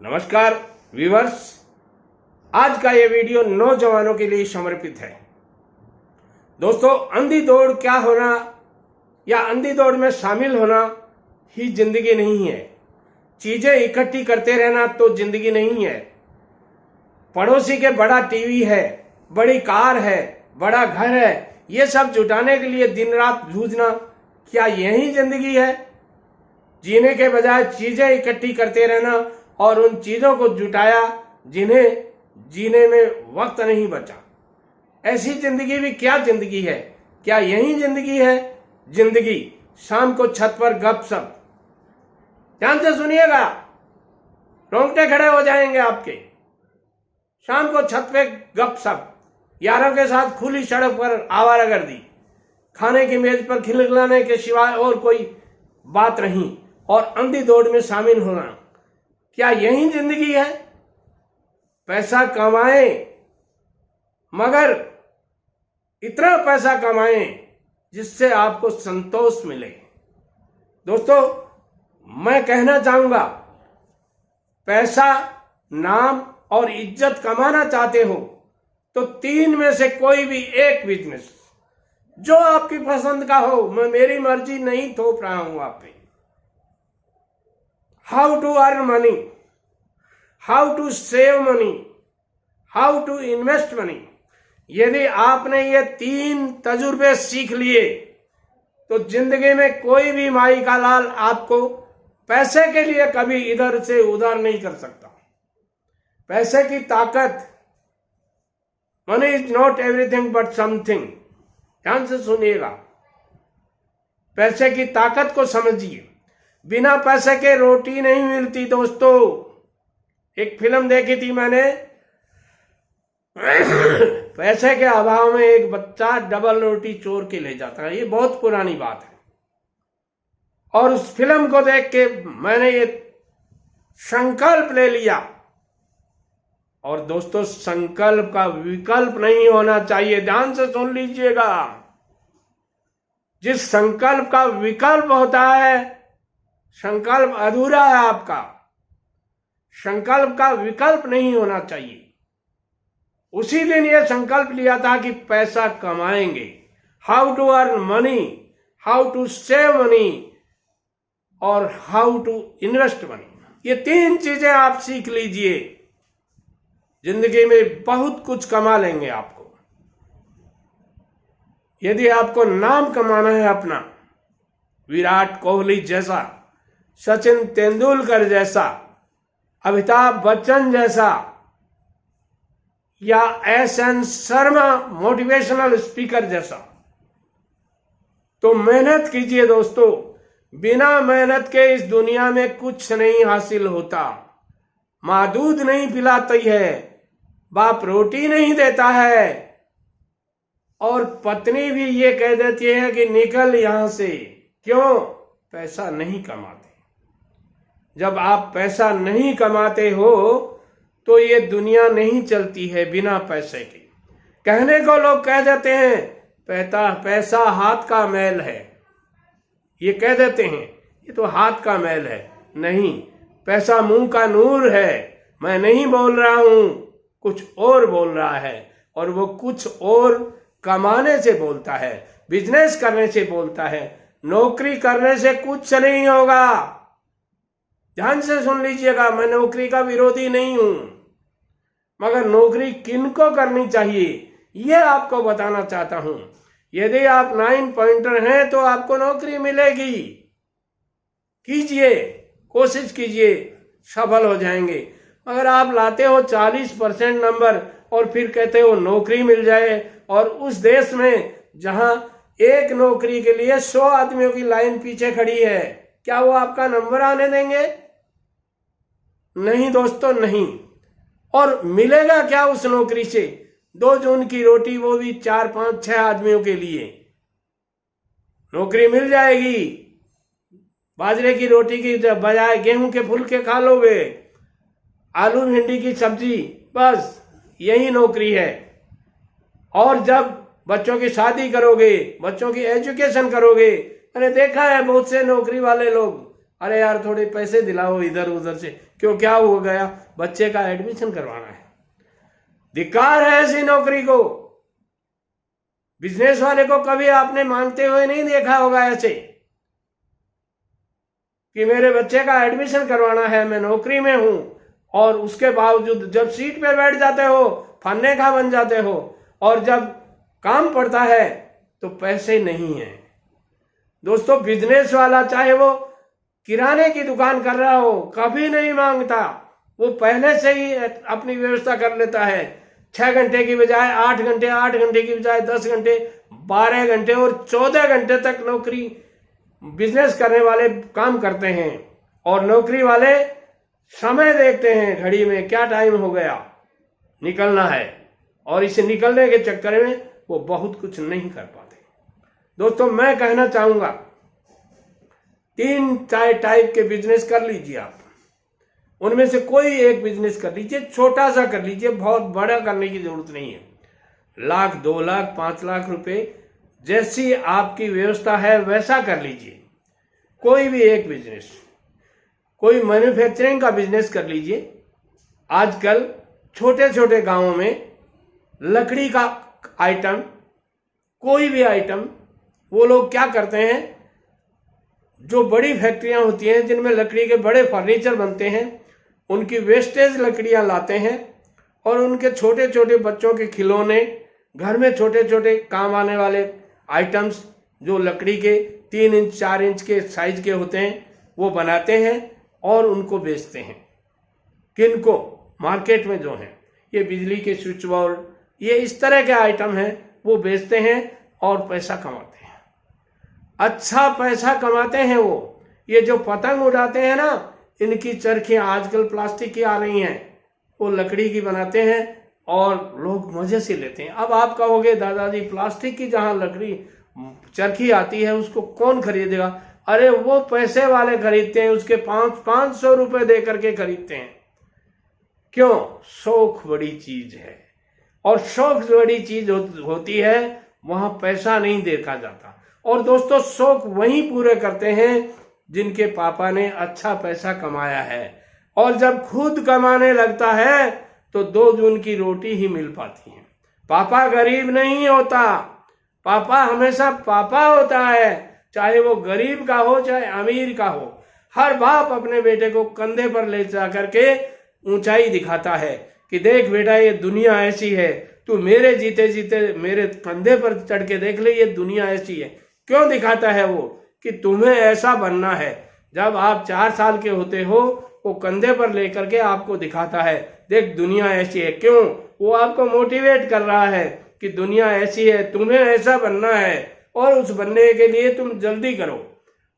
नमस्कार व्यूअर्स, आज का ये वीडियो नौजवानों के लिए समर्पित है। दोस्तों, अंधी दौड़ क्या होना या अंधी दौड़ में शामिल होना ही जिंदगी नहीं है। चीजें इकट्ठी करते रहना तो जिंदगी नहीं है। पड़ोसी के बड़ा टीवी है, बड़ी कार है, बड़ा घर है, ये सब जुटाने के लिए दिन रात जूझना, क्या यही जिंदगी है? जीने के बजाय चीजें इकट्ठी करते रहना और उन चीजों को जुटाया जिन्हें जीने में वक्त नहीं बचा। ऐसी जिंदगी भी क्या जिंदगी है? क्या यही जिंदगी है? जिंदगी शाम को छत पर गपशप। ध्यान से सुनिएगा, रोंगटे खड़े हो जाएंगे आपके। शाम को छत पे गपशप, यारों के साथ खुली सड़क पर आवारागर्दी, खाने की मेज पर खिलखिलाने के सिवाय और कोई बात नहीं, और अंधी दौड़ में शामिल होना, क्या यही जिंदगी है? पैसा कमाएं, मगर इतना पैसा कमाएं जिससे आपको संतोष मिले। दोस्तों, मैं कहना चाहूंगा, पैसा, नाम और इज्जत कमाना चाहते हो तो तीन में से कोई भी एक बिजनेस जो आपकी पसंद का हो, मैं मेरी मर्जी नहीं थोप रहा हूं आप पे। How to earn money, how to save money, how to invest money. यदि आपने ये तीन तजुर्बे सीख लिए तो जिंदगी में कोई भी माई का लाल आपको पैसे के लिए कभी इधर से उधर नहीं कर सकता। पैसे की ताकत, money is not everything but something. ध्यान से सुनिएगा, पैसे की ताकत को समझिए। बिना पैसे के रोटी नहीं मिलती। दोस्तों, एक फिल्म देखी थी मैंने, पैसे के अभाव में एक बच्चा डबल रोटी चोर के ले जाता है। ये बहुत पुरानी बात है, और उस फिल्म को देख के मैंने ये संकल्प ले लिया। और दोस्तों, संकल्प का विकल्प नहीं होना चाहिए। ध्यान से सुन लीजिएगा, जिस संकल्प का विकल्प होता है, संकल्प अधूरा है आपका। संकल्प का विकल्प नहीं होना चाहिए। उसी दिन ये संकल्प लिया था कि पैसा कमाएंगे। How to earn money, how to save money और हाउ टू इन्वेस्ट मनी। ये तीन चीजें आप सीख लीजिए, जिंदगी में बहुत कुछ कमा लेंगे आपको। यदि आपको नाम कमाना है अपना, विराट कोहली जैसा, सचिन तेंदुलकर जैसा, अमिताभ बच्चन जैसा, या एस.एन. शर्मा मोटिवेशनल स्पीकर जैसा, तो मेहनत कीजिए। दोस्तों, बिना मेहनत के इस दुनिया में कुछ नहीं हासिल होता। माँ दूध नहीं पिलाती है, बाप रोटी नहीं देता है, और पत्नी भी ये कह देती है कि निकल यहां से। क्यों? पैसा नहीं कमाते। जब आप पैसा नहीं कमाते हो तो ये दुनिया नहीं चलती है बिना पैसे के। कहने को लोग कह देते हैं पैसा हाथ का मैल है, ये कह देते हैं, ये तो हाथ का मैल है। नहीं, पैसा मुंह का नूर है। मैं नहीं बोल रहा हूं, कुछ और बोल रहा है, और वो कुछ और कमाने से बोलता है, बिजनेस करने से बोलता है। नौकरी करने से कुछ नहीं होगा। ध्यान से सुन लीजिएगा, मैं नौकरी का विरोधी नहीं हूं, मगर नौकरी किनको करनी चाहिए ये आपको बताना चाहता हूं। यदि आप 9 पॉइंटर हैं तो आपको नौकरी मिलेगी। कीजिए, कोशिश कीजिए, सफल हो जाएंगे। अगर आप लाते हो 40% नंबर और फिर कहते हो नौकरी मिल जाए, और उस देश में जहां एक नौकरी के लिए 100 आदमियों की लाइन पीछे खड़ी है, क्या वो आपका नंबर आने देंगे? नहीं दोस्तों, नहीं। और मिलेगा क्या उस नौकरी से? 2 जून की रोटी, वो भी 4, 5, 6 आदमियों के लिए। नौकरी मिल जाएगी, बाजरे की रोटी की बजाय गेहूं के फुलके खा लोगे, आलू भिंडी की सब्जी, बस यही नौकरी है। और जब बच्चों की शादी करोगे, बच्चों की एजुकेशन करोगे, मैंने देखा है बहुत से नौकरी वाले लोग अरे यार थोड़े पैसे दिलाओ इधर उधर से, क्यों क्या हो गया, बच्चे का एडमिशन करवाना है। धिक्कार है ऐसी नौकरी को। बिजनेस वाले को कभी आपने मांगते हुए नहीं देखा होगा ऐसे कि मेरे बच्चे का एडमिशन करवाना है, मैं नौकरी में हूं, और उसके बावजूद जब सीट पे बैठ जाते हो फन्ने का बन जाते हो, और जब काम पड़ता है तो पैसे नहीं है। दोस्तों, बिजनेस वाला चाहे वो किराने की दुकान कर रहा हो, कभी नहीं मांगता, वो पहले से ही अपनी व्यवस्था कर लेता है। 6 घंटे की बजाय 8 घंटे, 8 घंटे की बजाय 10 घंटे, 12 घंटे और 14 घंटे तक नौकरी बिजनेस करने वाले काम करते हैं। और नौकरी वाले समय देखते हैं घड़ी में, क्या टाइम हो गया, निकलना है, और इसे निकलने के चक्कर में वो बहुत कुछ नहीं कर पाते। दोस्तों, मैं कहना चाहूंगा 3 टाइप के बिजनेस कर लीजिए आप। उनमें से कोई एक बिजनेस कर लीजिए, छोटा सा कर लीजिए, बहुत बड़ा करने की जरूरत नहीं है। 1 लाख, 2 लाख, 5 लाख रुपए जैसी आपकी व्यवस्था है वैसा कर लीजिए। कोई भी एक बिजनेस, कोई मैन्युफैक्चरिंग का बिजनेस कर लीजिए। आजकल छोटे छोटे गांवों में लकड़ी का आइटम, कोई भी आइटम, वो लोग क्या करते हैं, जो बड़ी फैक्ट्रियां होती हैं जिनमें लकड़ी के बड़े फर्नीचर बनते हैं, उनकी वेस्टेज लकड़ियां लाते हैं और उनके छोटे छोटे बच्चों के खिलौने, घर में छोटे छोटे काम आने वाले आइटम्स जो लकड़ी के 3 इंच 4 इंच के साइज के होते हैं, वो बनाते हैं और उनको बेचते हैं। किनको? मार्केट में जो हैं, ये बिजली के स्विच बोर्ड, ये इस तरह के आइटम हैं, वो बेचते हैं और पैसा कमाते हैं। अच्छा पैसा कमाते हैं वो। ये जो पतंग उड़ाते हैं ना, इनकी चरखियां आजकल प्लास्टिक की आ रही हैं, वो लकड़ी की बनाते हैं और लोग मजे से लेते हैं। अब आप कहोगे दादाजी प्लास्टिक की जहां लकड़ी चरखी आती है उसको कौन खरीदेगा? अरे वो पैसे वाले खरीदते हैं, उसके 500 रुपए दे करके खरीदते हैं। क्यों? शौक बड़ी चीज है, और शौक बड़ी चीज होती है, वहां पैसा नहीं देखा जाता। और दोस्तों, शौक वही पूरे करते हैं जिनके पापा ने अच्छा पैसा कमाया है, और जब खुद कमाने लगता है तो 2 जून की रोटी ही मिल पाती है। पापा गरीब नहीं होता, पापा हमेशा पापा होता है, चाहे वो गरीब का हो चाहे अमीर का हो। हर बाप अपने बेटे को कंधे पर ले जा करके ऊंचाई दिखाता है कि देख बेटा, ये दुनिया ऐसी है, तू मेरे जीते जीते मेरे कंधे पर चढ़ के देख ले, ये दुनिया ऐसी है। क्यों दिखाता है वो? कि तुम्हें ऐसा बनना है। जब आप 4 साल के होते हो, वो कंधे पर लेकर के आपको दिखाता है, देख दुनिया ऐसी है। क्यों? वो आपको मोटिवेट कर रहा है कि दुनिया ऐसी है, तुम्हें ऐसा बनना है, और उस बनने के लिए तुम जल्दी करो।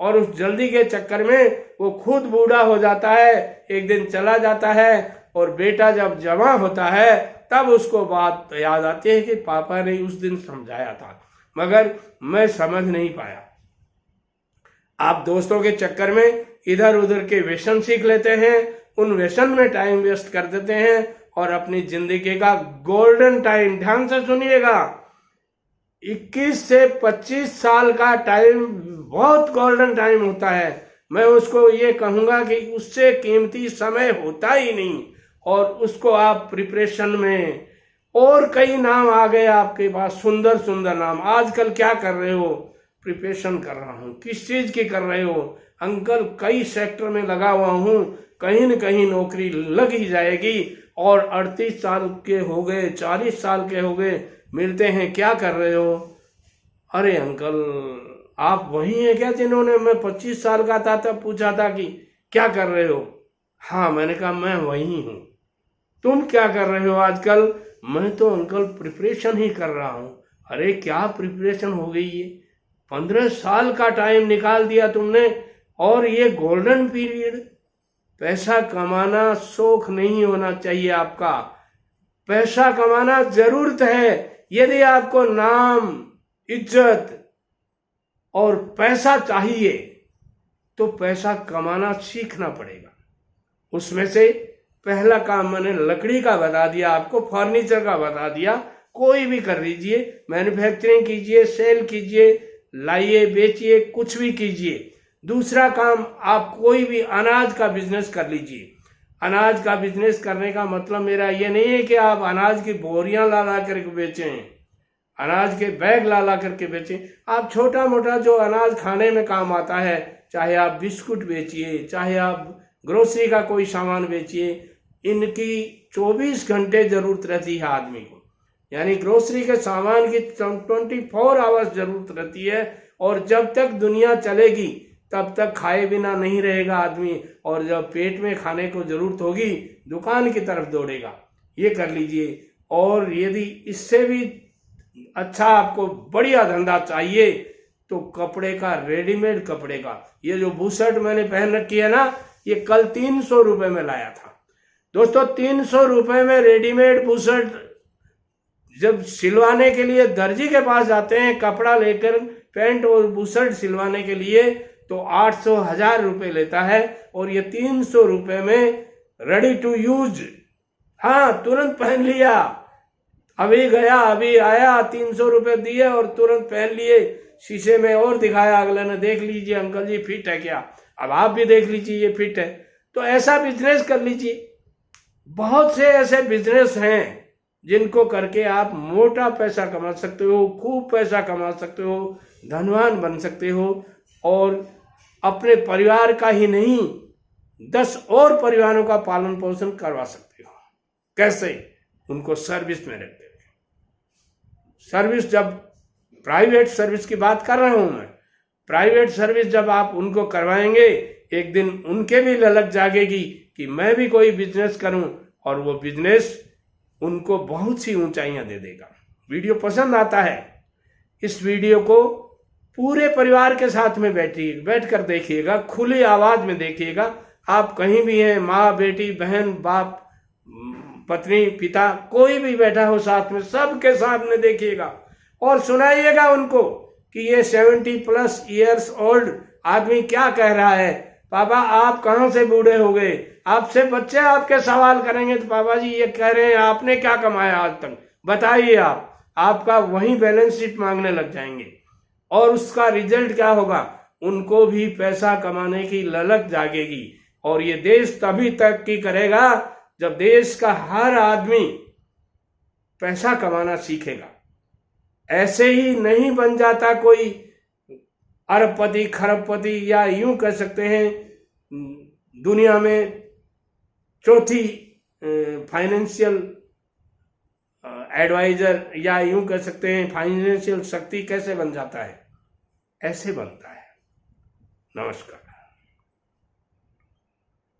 और उस जल्दी के चक्कर में वो खुद बूढ़ा हो जाता है, एक दिन चला जाता है, और बेटा जब जवां होता है तब उसको बात याद आती है कि पापा ने उस दिन समझाया था, मगर मैं समझ नहीं पाया। आप दोस्तों के चक्कर में इधर उधर के व्यसन सीख लेते हैं, उन व्यसन में टाइम वेस्ट कर देते हैं, और अपनी जिंदगी का गोल्डन टाइम, ध्यान से सुनिएगा, 21 से 25 साल का टाइम बहुत गोल्डन टाइम होता है। मैं उसको ये कहूंगा कि उससे कीमती समय होता ही नहीं, और उसको आप प्रिपरेशन में, और कई नाम आ गए आपके पास, सुंदर सुंदर नाम। आजकल क्या कर रहे हो? प्रिपरेशन कर रहा हूं। किस चीज की कर रहे हो? अंकल कई सेक्टर में लगा हुआ हूं, कहीं न कहीं नौकरी लग ही जाएगी, और 38 साल के हो गए, 40 साल के हो गए, मिलते हैं, क्या कर रहे हो? अरे अंकल, आप वही हैं क्या जिन्होंने मैं 25 साल का था तब पूछा था कि क्या कर रहे हो? हाँ, मैंने कहा मैं वही हूं। तुम क्या कर रहे हो आजकल? मैं तो अंकल प्रिपरेशन ही कर रहा हूं। अरे क्या प्रिपरेशन हो गई ये? 15 साल का टाइम निकाल दिया तुमने, और ये गोल्डन पीरियड। पैसा कमाना शौक नहीं होना चाहिए आपका, पैसा कमाना जरूरत है। यदि आपको नाम, इज्जत और पैसा चाहिए तो पैसा कमाना सीखना पड़ेगा। उसमें से पहला काम मैंने लकड़ी का बता दिया आपको, फर्नीचर का बता दिया। कोई भी कर लीजिए, मैन्युफैक्चरिंग कीजिए, सेल कीजिए, लाइए, बेचिए, कुछ भी कीजिए। दूसरा काम, आप कोई भी अनाज का बिजनेस कर लीजिए। अनाज का बिजनेस करने का मतलब मेरा ये नहीं है कि आप अनाज की बोरियां ला ला करके बेचें, अनाज के बैग ला ला करके बेचें। आप छोटा मोटा जो अनाज खाने में काम आता है, चाहे आप बिस्कुट बेचिए, चाहे आप ग्रोसरी का कोई सामान बेचिए, इनकी 24 घंटे जरूरत रहती है आदमी को। यानी ग्रोसरी के सामान की 24 आवर्स जरूरत रहती है, और जब तक दुनिया चलेगी तब तक खाए बिना नहीं रहेगा आदमी, और जब पेट में खाने को जरूरत होगी दुकान की तरफ दौड़ेगा। ये कर लीजिए। और यदि इससे भी अच्छा आपको बढ़िया धंधा चाहिए तो कपड़े का, रेडीमेड कपड़े का, ये जो बुशर्ट मैंने पहन रखी है ना, ये कल 300 रुपए में लाया था दोस्तों। 300 रुपए में रेडीमेड बुशर्ट जब सिलवाने के लिए दर्जी के पास जाते हैं कपड़ा लेकर, पैंट और बुशर्ट सिलवाने के लिए, तो 800 1000 रुपए लेता है, और ये 300 रुपए में रेडी टू यूज, हाँ तुरंत पहन लिया, अभी गया अभी आया, 300 रुपए दिए और तुरंत पहन लिए, शीशे में और दिखाया अगले ने, देख लीजिए अंकल जी फिट है क्या, अब आप भी देख लीजिए ये फिट है। तो ऐसा बिजनेस कर लीजिए। बहुत से ऐसे बिजनेस हैं जिनको करके आप मोटा पैसा कमा सकते हो, खूब पैसा कमा सकते हो, धनवान बन सकते हो, और अपने परिवार का ही नहीं 10 और परिवारों का पालन पोषण करवा सकते हो। कैसे? उनको सर्विस में रखते हो। सर्विस, जब प्राइवेट सर्विस की बात कर रहा हूं मैं, प्राइवेट सर्विस जब आप उनको करवाएंगे, एक दिन उनके भी ललक जागेगी कि मैं भी कोई बिजनेस करूं, और वो बिजनेस उनको बहुत सी ऊंचाइयां दे देगा। वीडियो पसंद आता है, इस वीडियो को पूरे परिवार के साथ में बैठकर देखिएगा, खुली आवाज में देखिएगा। आप कहीं भी हैं, माँ बेटी बहन बाप पत्नी पिता, कोई भी बैठा हो साथ में, सबके सामने देखिएगा और सुनाइएगा उनको कि ये 70+ ईयर्स ओल्ड आदमी क्या कह रहा है। पापा आप कहां से बूढ़े हो गए? आपसे बच्चे आपके सवाल करेंगे तो पापा जी ये कह रहे हैं आपने क्या कमाया आज तक, बताइए आप, आपका वहीं बैलेंस शीट मांगने लग जाएंगे। और उसका रिजल्ट क्या होगा? उनको भी पैसा कमाने की ललक जागेगी, और ये देश तभी तरक्की करेगा जब देश का हर आदमी पैसा कमाना सीखेगा। ऐसे ही नहीं बन जाता कोई अरबपति खरबपति, या यूं कह सकते हैं दुनिया में चौथी फाइनेंशियल एडवाइजर, या यूं कह सकते हैं फाइनेंशियल शक्ति कैसे बन जाता है, ऐसे बनता है। नमस्कार।